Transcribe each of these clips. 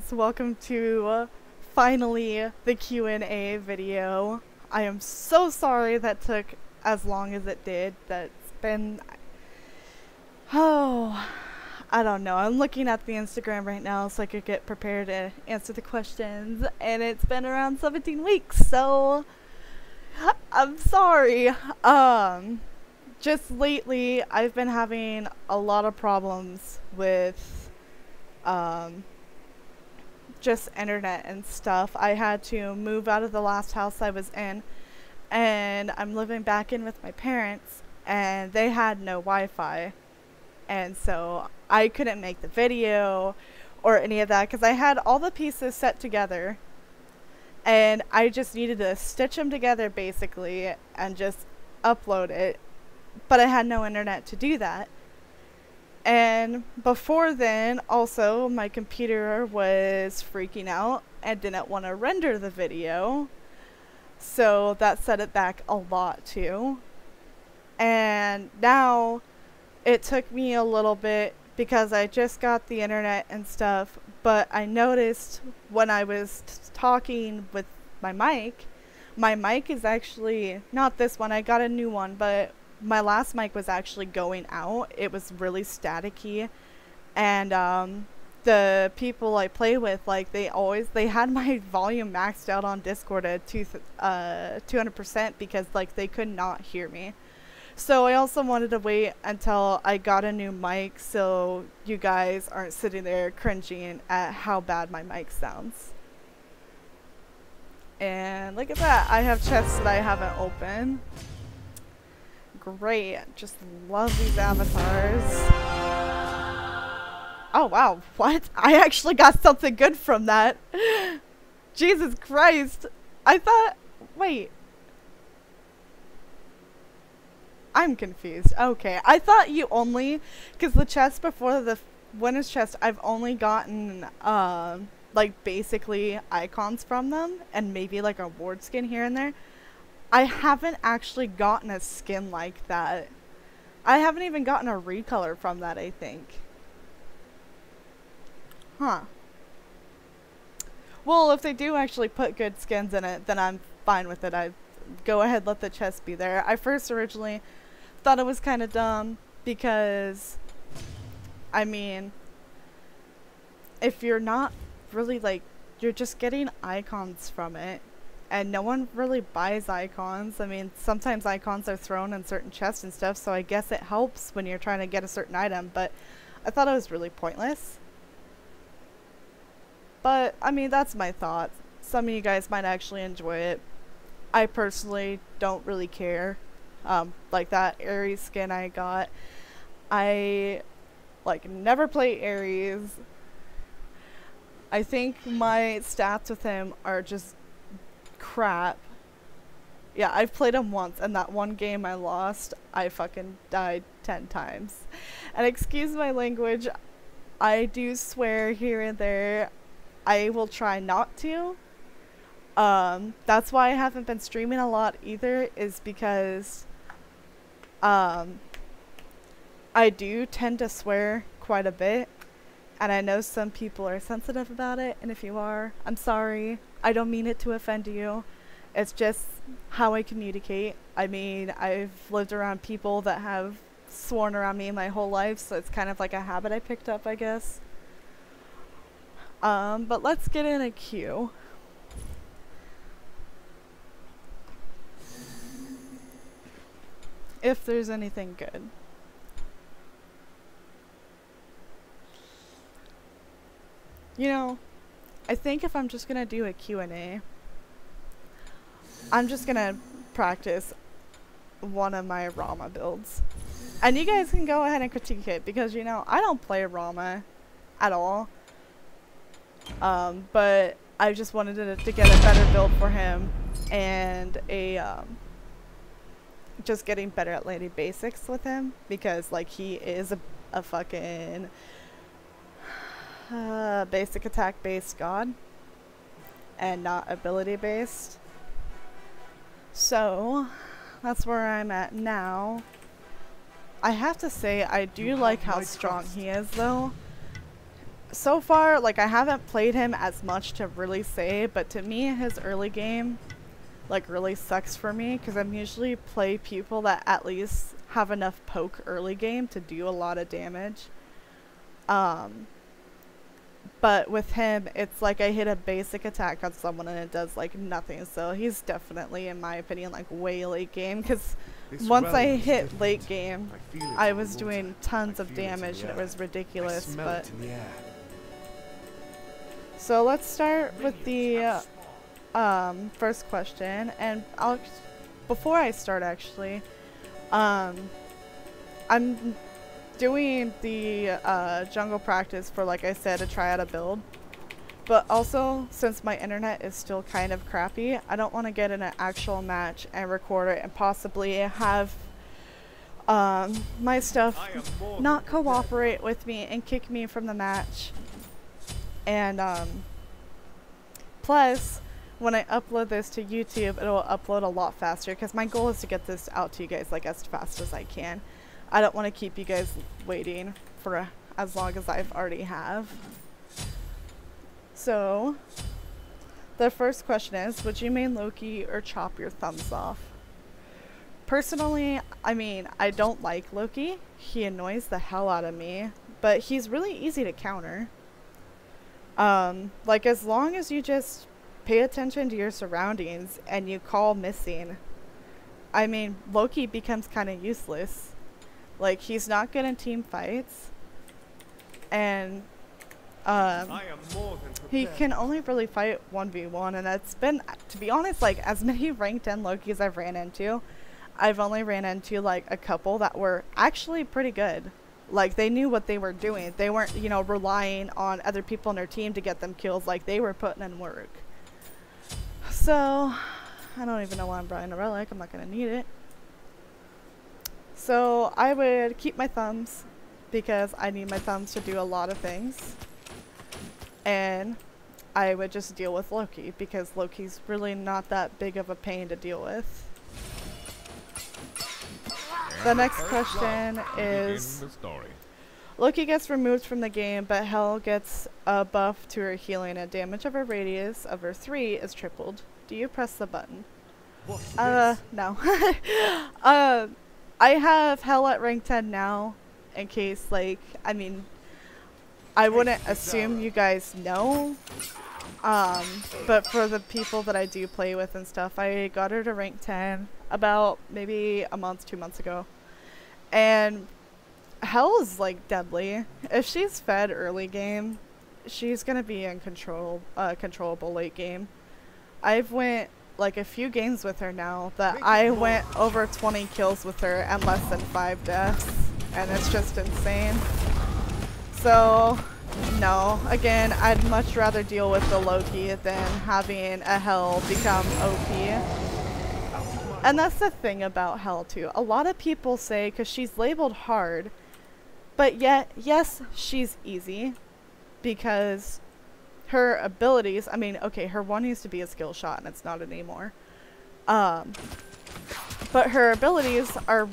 guys, welcome to finally the Q and A video. I am so sorry that took as long as it did. That's been, oh, I don't know. I'm looking at the Instagram right now so I could get prepared to answer the questions, and it's been around 17 weeks, so I'm sorry. Just lately I've been having a lot of problems with just internet and stuff. I had to move out of the last house I was in, and I'm living back in with my parents, and they had no Wi-Fi, and so I couldn't make the video or any of that because I had all the pieces set together, and I just needed to stitch them together basically and just upload it, but I had no internet to do that. And before then, also, my computer was freaking out and didn't want to render the video. So that set it back a lot too. And now it took me a little bit because I just got the internet and stuff, but I noticed when I was talking with my mic is actually, not this one, I got a new one, but my last mic was actually going out. It was really staticky, and the people I play with, like, they had my volume maxed out on Discord at 200% because like they could not hear me. So I also wanted to wait until I got a new mic so you guys aren't sitting there cringing at how bad my mic sounds. And look at that, I have chests that I haven't opened. Great, just love these avatars. Oh wow, what? I actually got something good from that. Jesus Christ. I thought, wait. I'm confused. Okay, I thought you only, because the chest before the winner's chest, I've only gotten like basically icons from them and maybe like a ward skin here and there. I haven't actually gotten a skin like that. I haven't even gotten a recolor from that, I think. Huh. Well, if they do actually put good skins in it, then I'm fine with it. I go ahead, let the chest be there. I first originally thought it was kind of dumb because, I mean, if you're not really like, you're just getting icons from it. And no one really buys icons. I mean, sometimes icons are thrown in certain chests and stuff, so I guess it helps when you're trying to get a certain item, but I thought it was really pointless. But, I mean, that's my thoughts. Some of you guys might actually enjoy it. I personally don't really care. Like that Ares skin I got. I, like, never play Ares. I think my stats with him are just crap. Yeah, I've played him once, and that one game I lost, I fucking died 10 times. And excuse my language, I do swear here and there. I will try not to. That's why I haven't been streaming a lot either, is because I do tend to swear quite a bit, and I know some people are sensitive about it, and if you are, I'm sorry. I don't mean it to offend you. It's just how I communicate. I mean, I've lived around people that have sworn around me my whole life, so it's kind of like a habit I picked up, I guess. But let's get in a queue. If there's anything good. You know, I think if I'm just gonna do a Q&A, I'm just gonna practice one of my Rama builds. And you guys can go ahead and critique it because, you know, I don't play Rama at all. But I just wanted to get a better build for him and a, just getting better at landing basics with him because, like, he is a fucking basic attack based god and not ability based. So that's where I'm at now. I have to say I do like how strong he is though. So far, like, I haven't played him as much to really say, but to me, his early game, like, really sucks for me, because I'm usually play people that at least have enough poke early game to do a lot of damage. But with him, it's like I hit a basic attack on someone and it does, like, nothing. So he's definitely, in my opinion, like, way late game, because once I hit late game, I was doing tons of damage and it was ridiculous. But so let's start with the first question, and before I start, actually, I'm doing the jungle practice for, like I said, to try out a build. But also, since my internet is still kind of crappy, I don't want to get in an actual match and record it and possibly have my stuff not cooperate with me and kick me from the match. And plus, when I upload this to YouTube, it'll upload a lot faster, because my goal is to get this out to you guys, like, as fast as I can. I don't want to keep you guys waiting for as long as I've already have. So, the first question is, would you main Loki or chop your thumbs off? Personally, I mean, I don't like Loki. He annoys the hell out of me, but he's really easy to counter. Like, as long as you just pay attention to your surroundings and you call missing, I mean, Loki becomes kind of useless. Like, he's not good in team fights, and he can only really fight 1v1, and that's been, to be honest, like, as many ranked 10 Lokis I've ran into, I've only ran into, like, a couple that were actually pretty good. Like, they knew what they were doing. They weren't, you know, relying on other people on their team to get them kills. Like, they were putting in work. So, I don't even know why I'm buying a relic. I'm not going to need it. So, I would keep my thumbs, because I need my thumbs to do a lot of things. And I would just deal with Loki, because Loki's really not that big of a pain to deal with. The next question is, Loki gets removed from the game, but Hel gets a buff to her healing, and damage of her radius of her 3 is tripled. Do you press the button? No. I have Hel at rank 10 now, in case, like, I mean, I wouldn't assume you guys know, but for the people that I do play with and stuff, I got her to rank 10 about maybe a month, 2 months ago. And Hel is, like, deadly. If she's fed early game, she's gonna be in controllable late game. I've went, like, a few games with her now that I went over 20 kills with her and less than 5 deaths, and it's just insane. So, no, again, I'd much rather deal with the Loki than having a Hel become OP. And that's the thing about Hel too. A lot of people say, because she's labeled hard, but yet, yes, she's easy, because her abilities, I mean, okay, her one used to be a skill shot and it's not anymore. But her abilities are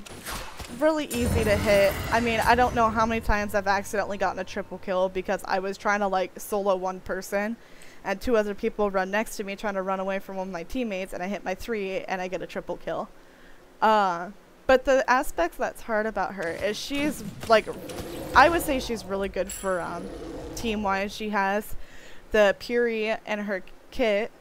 really easy to hit. I mean, I don't know how many times I've accidentally gotten a triple kill because I was trying to, like, solo one person and 2 other people run next to me trying to run away from one of my teammates, and I hit my 3 and I get a triple kill. But the aspect that's hard about her is she's, like, I would say she's really good for team-wise. She has the Puri in her kit,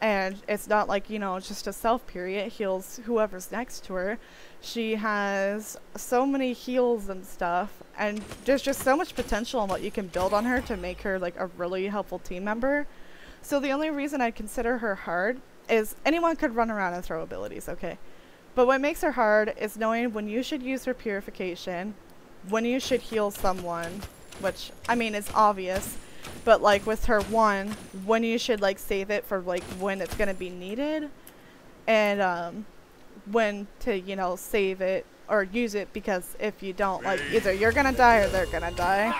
and it's not like, you know, just a self-Puri. It heals whoever's next to her. She has so many heals and stuff, and there's just so much potential in what you can build on her to make her, like, a really helpful team member. So the only reason I'd consider her hard is anyone could run around and throw abilities, okay? But what makes her hard is knowing when you should use her purification, when you should heal someone, which, I mean, is obvious, but, like, with her one, when you should, like, save it for, like, when it's gonna be needed, and when to, you know, save it or use it, because if you don't, like, either you're gonna die or they're gonna die.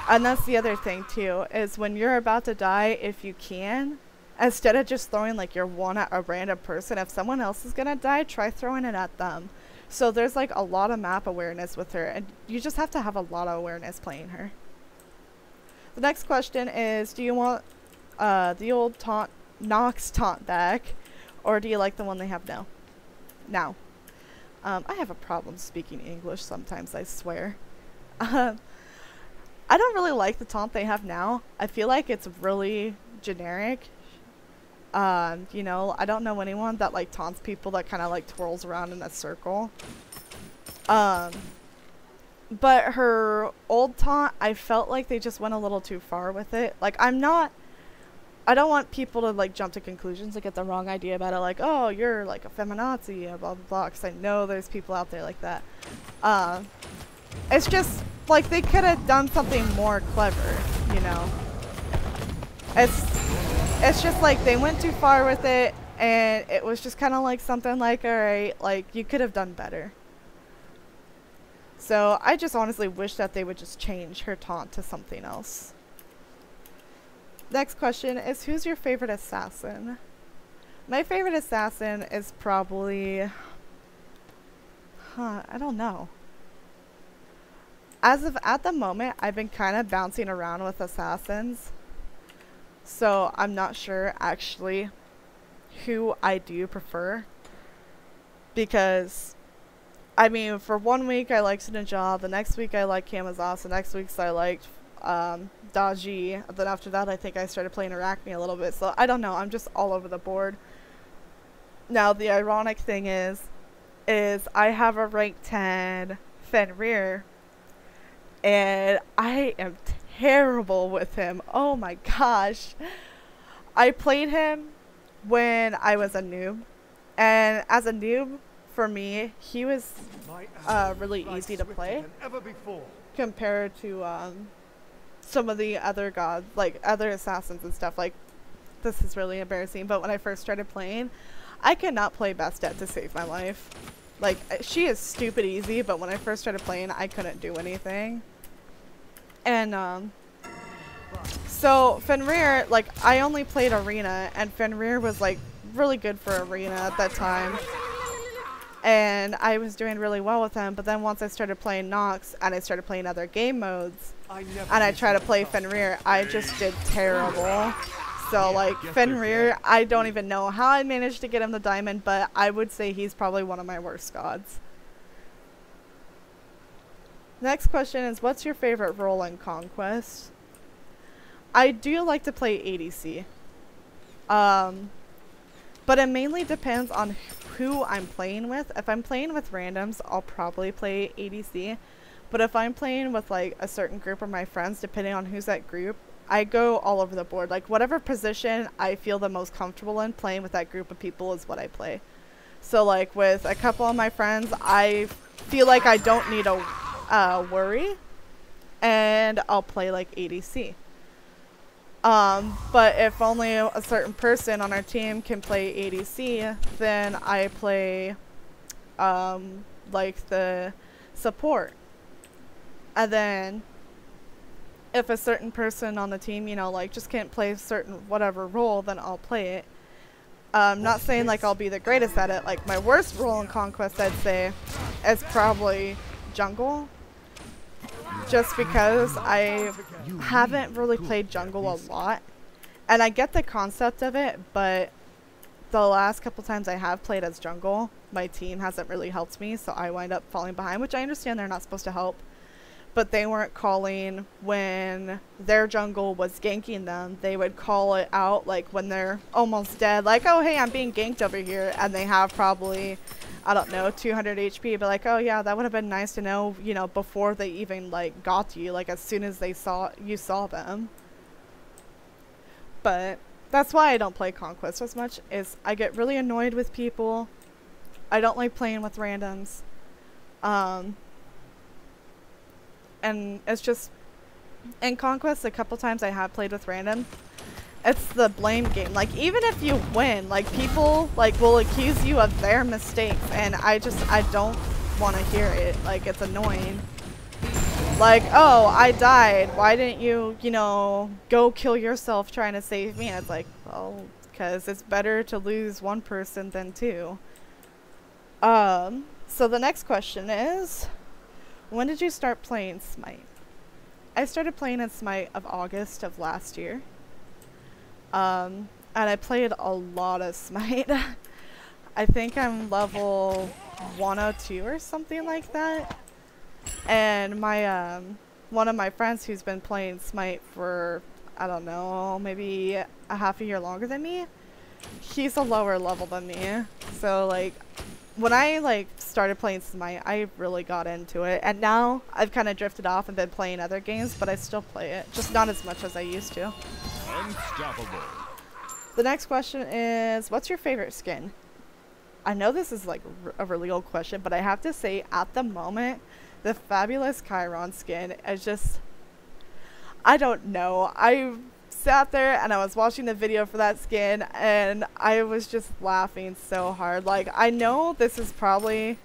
And that's the other thing too, is when you're about to die, if you can, instead of just throwing, like, your one at a random person, if someone else is gonna die, try throwing it at them. So there's, like, a lot of map awareness with her, and you just have to have a lot of awareness playing her. The next question is, do you want the old Nox taunt back, or do you like the one they have now? Now. I have a problem speaking English sometimes, I swear. I don't really like the taunt they have now. I feel like it's really generic. You know, I don't know anyone that like taunts people that kind of like twirls around in a circle. But her old taunt, I felt like they just went a little too far with it. Like, I don't want people to like jump to conclusions and get the wrong idea about it, like, oh, you're like a feminazi, blah blah blah, because I know there's people out there like that. It's just like they could have done something more clever, you know. It's just like they went too far with it, and it was just kind of like something like, alright, like you could have done better. So I just honestly wish that they would just change her taunt to something else. Next question is, who's your favorite assassin? My favorite assassin is probably... I don't know. As of at the moment, I've been kind of bouncing around with assassins. So I'm not sure actually who I do prefer. Because, I mean, for 1 week I liked Sinajah, the next week I liked Kamazas, the next week I liked Daji, and then after that I think I started playing Arachne a little bit, so I don't know, I'm just all over the board. Now the ironic thing is I have a rank 10 Fenrir, and I am terrible with him. Oh my gosh. I played him when I was a noob, and as a noob, for me, he was really easy to play compared to some of the other gods, like other assassins and stuff. Like, this is really embarrassing, but when I first started playing, I could not play Bastet to save my life. Like, she is stupid easy, but when I first started playing, I couldn't do anything. And so Fenrir, like, I only played Arena, and Fenrir was like really good for Arena at that time, and I was doing really well with him. But then once I started playing Nox and I started playing other game modes, and I tried to play Fenrir, I just did terrible. So like Fenrir, I don't even know how I managed to get him the diamond, but I would say he's probably one of my worst gods. Next question is, what's your favorite role in Conquest? I do like to play ADC. But it mainly depends on who I'm playing with. If I'm playing with randoms, I'll probably play ADC. But if I'm playing with like a certain group of my friends, depending on who's that group, I go all over the board. Like, whatever position I feel the most comfortable in playing with that group of people is what I play. So like with a couple of my friends, I feel like I don't need to worry, and I'll play like ADC. But if only a certain person on our team can play ADC, then I play like the support. And then if a certain person on the team, you know, like just can't play a certain whatever role, then I'll play it. Not saying like I'll be the greatest at it. Like, my worst role in Conquest, I'd say, is probably jungle. Just because I haven't really played jungle a lot. And I get the concept of it, but the last couple times I have played as jungle, my team hasn't really helped me, so I wind up falling behind, which I understand they're not supposed to help. But they weren't calling when their jungle was ganking them. They would call it out like when they're almost dead, like, oh hey, I'm being ganked over here, and they have probably, I don't know, 200 HP, but like, oh yeah, that would have been nice to know, you know, before they even like got to you, like as soon as they saw them. But that's why I don't play Conquest as much, is I get really annoyed with people. I don't like playing with randoms. And it's just, in Conquest, a couple times I have played with random, it's the blame game. Like, even if you win, like, people, like, will accuse you of their mistakes, and I don't want to hear it. Like, it's annoying. Like, oh, I died. Why didn't you, you know, go kill yourself trying to save me? And it's like, well, because it's better to lose one person than two. So the next question is, when did you start playing Smite? I started playing in Smite of August of last year. And I played a lot of Smite. I think I'm level 102 or something like that. And my one of my friends who's been playing Smite for, I don't know, maybe a half a year longer than me, he's a lower level than me. So like when I like started playing Smite, I really got into it, and now I've kind of drifted off and been playing other games, but I still play it, just not as much as I used to. Unstoppable. The next question is, what's your favorite skin? I know this is like a really old question, but I have to say at the moment, the Fabulous Chiron skin is just, I don't know. I sat there and I was watching the video for that skin and I was just laughing so hard. Like, I know this is probably,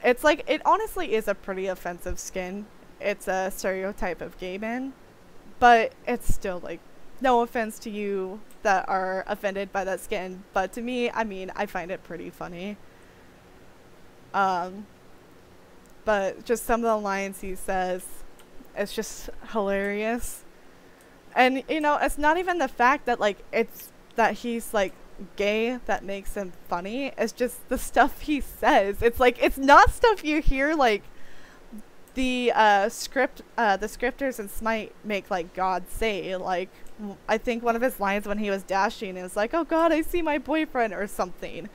it's like, it honestly is a pretty offensive skin. It's a stereotype of gay men, but it's still like, no offense to you that are offended by that skin, but to me, I mean, I find it pretty funny. But just some of the lines he says, it's just hilarious. And, you know, it's not even the fact that, like, it's that he's, like, gay that makes him funny. It's just the stuff he says. It's, like, it's not stuff you hear, like, the scripters in Smite make, like, God say. Like, I think one of his lines when he was dashing, it was like, oh, God, I see my boyfriend or something.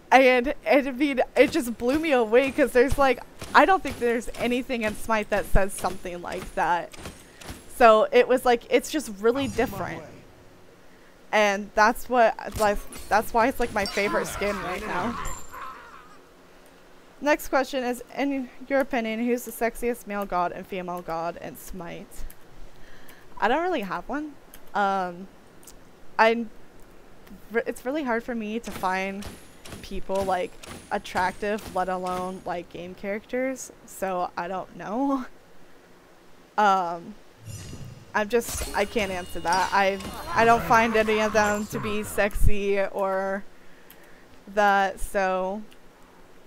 And it just blew me away because there's, like, I don't think there's anything in Smite that says something like that. So it was like, it's just really different. And that's what, like, that's why it's like my favorite skin right now. Next question is, in your opinion, who's the sexiest male god and female god in Smite? I don't really have one. It's really hard for me to find people like attractive, let alone like game characters, so I don't know. I can't answer that. I don't find any of them to be sexy or that, so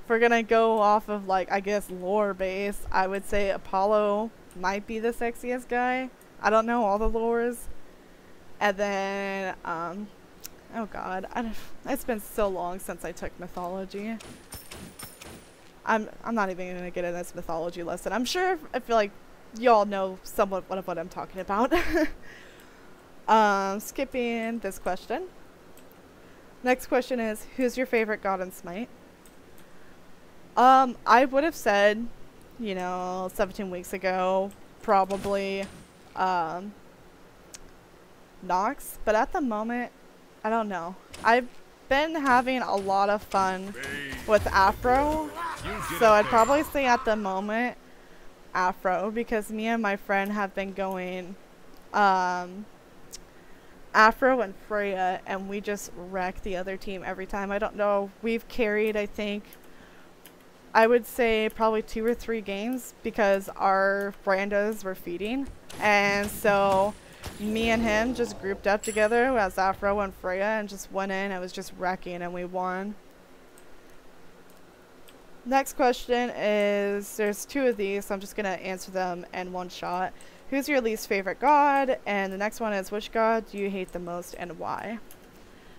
if we're gonna go off of like, I guess, lore base, I would say Apollo might be the sexiest guy. I don't know all the lores. And then oh god, it's been so long since I took mythology. I'm not even gonna get in this mythology lesson. I'm sure I feel like y'all know somewhat of what I'm talking about. Skipping this question. Next question is, who's your favorite god in Smite? I would have said, you know, 17 weeks ago, probably Nox, but at the moment, I don't know. I've been having a lot of fun with Afro, so I'd probably say at the moment Afro, because me and my friend have been going Afro and Freya, and we just wreck the other team every time. I don't know. We've carried, I think, I would say probably 2 or 3 games because our Brandos were feeding, and so me and him just grouped up together as Afro and Freya and just went in. It was just wrecking and we won. Next question is, there's 2 of these, so I'm just going to answer them in one shot. Who's your least favorite god? And the next one is, which god do you hate the most and why?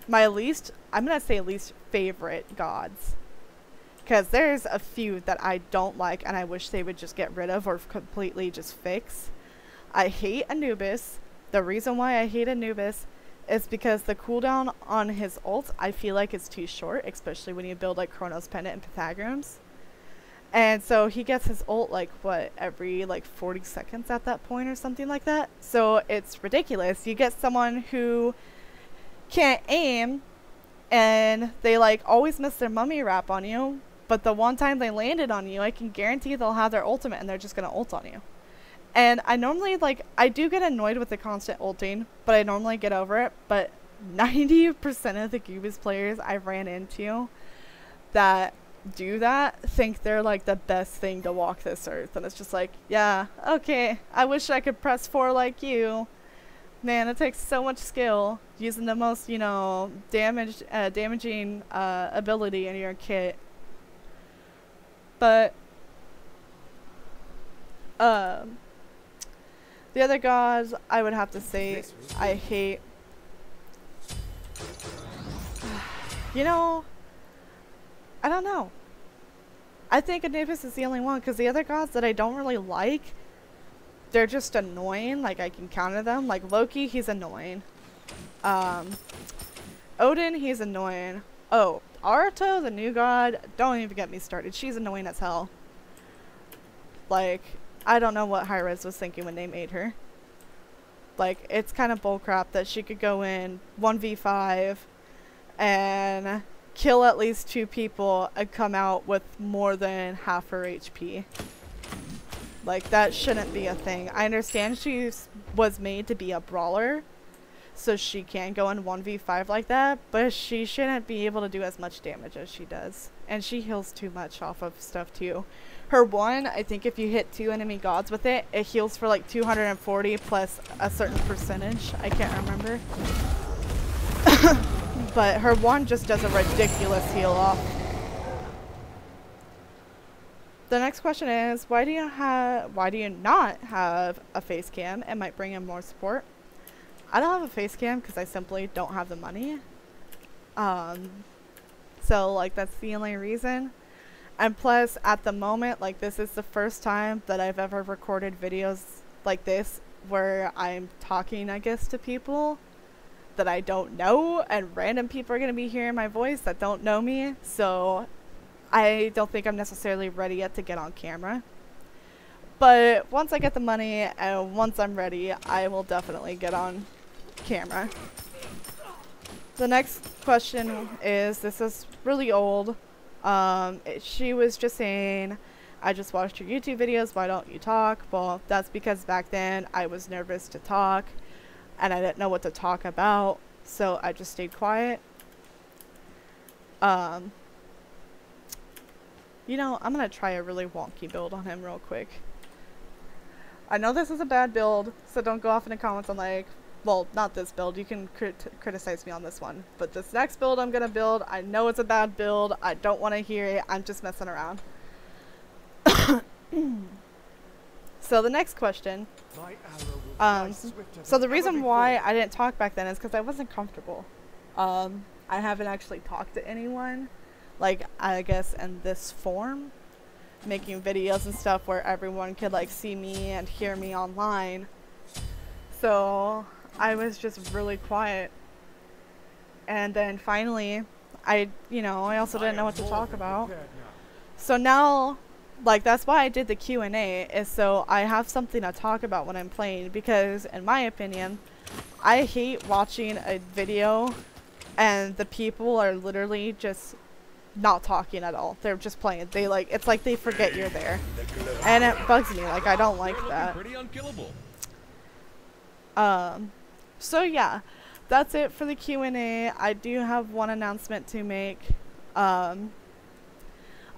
My least, I'm going to say least favorite gods, because there's a few that I don't like and I wish they would just get rid of or completely just fix. I hate Anubis. The reason why I hate Anubis is because the cooldown on his ult, I feel like it's too short, especially when you build like Chronos Pendant and Pythagoreans. And so he gets his ult like, what, every like 40 seconds at that point or something like that. So it's ridiculous. You get someone who can't aim and they like always miss their mummy wrap on you, but the one time they landed on you, I can guarantee they'll have their ultimate and they're just going to ult on you. And I normally, like, I do get annoyed with the constant ulting, but I normally get over it. But 90% of the Goobas players I've ran into that do that think they're, like, the best thing to walk this earth. And it's just like, yeah, okay, I wish I could press 4 like you. Man, it takes so much skill using the most, you know, damaging ability in your kit. But, The other gods, I would have to say I hate. You know, I don't know. I think Anubis is the only one, because the other gods that I don't really like, they're just annoying. Like, I can counter them. Like Loki, he's annoying. Odin, he's annoying. Oh, Aruto, the new god, don't even get me started. She's annoying as hell. Like, I don't know what Hi-Rez was thinking when they made her. Like, it's kind of bullcrap that she could go in 1v5 and kill at least 2 people and come out with more than half her HP. Like, that shouldn't be a thing. I understand she was made to be a brawler, so she can go in 1v5 like that, but she shouldn't be able to do as much damage as she does. And she heals too much off of stuff too. Her one, I think if you hit 2 enemy gods with it, it heals for like 240 plus a certain percentage. I can't remember. But her one just does a ridiculous heal off. The next question is, why do you not have a face cam? It might bring in more support. I don't have a face cam because I simply don't have the money. So like that's the only reason. And plus at the moment, like this is the first time that I've ever recorded videos like this where I'm talking, I guess, to people that I don't know, and random people are going to be hearing my voice that don't know me. So I don't think I'm necessarily ready yet to get on camera. But once I get the money and once I'm ready, I will definitely get on camera. The next question is, this is really old. She was just saying, I just watched your YouTube videos, why don't you talk? Well, that's because back then I was nervous to talk and I didn't know what to talk about, so I just stayed quiet. You know, I'm gonna try a really wonky build on him real quick. I know this is a bad build, so don't go off in the comments on like, well, not this build, you can criticize me on this one, but this next build I'm gonna build, I know it's a bad build, I don't want to hear it, I'm just messing around. So the next question, so the reason why I didn't talk back then is because I wasn't comfortable. I haven't actually talked to anyone, like I guess in this form, making videos and stuff where everyone could like see me and hear me online. So I was just really quiet. And then finally, I also didn't know what to talk about. So now, like, that's why I did the Q and A, is so I have something to talk about when I'm playing, because in my opinion, I hate watching a video and the people are literally just not talking at all. They're just playing. They like, it's like they forget you're there. And it bugs me, like I don't like that. So yeah, that's it for the Q and A. I do have one announcement to make.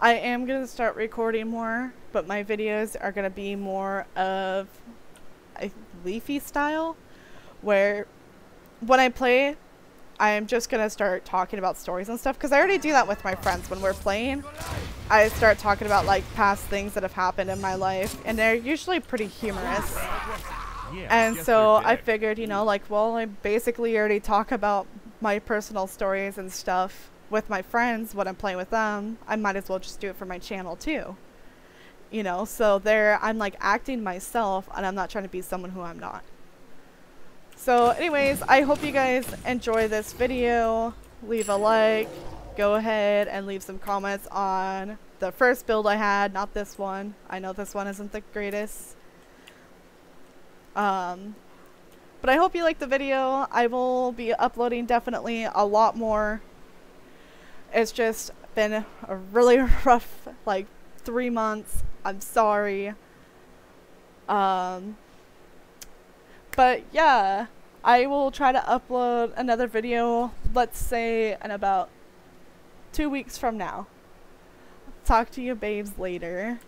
I am going to start recording more, but my videos are going to be more of a leafy style, where when I play, I'm just going to start talking about stories and stuff, because I already do that with my friends when we're playing. I start talking about like past things that have happened in my life, and they're usually pretty humorous. And so I figured, you know, like, well, I basically already talk about my personal stories and stuff with my friends when I'm playing with them. I might as well just do it for my channel too. You know, so there I'm like acting myself, and I'm not trying to be someone who I'm not. So anyways, I hope you guys enjoy this video. Leave a like. Go ahead and leave some comments on the first build I had, not this one. I know this one isn't the greatest. But I hope you liked the video. I will be uploading definitely a lot more. It's just been a really rough, like, 3 months. I'm sorry. But yeah, I will try to upload another video, let's say in about 2 weeks from now. Talk to you babes later.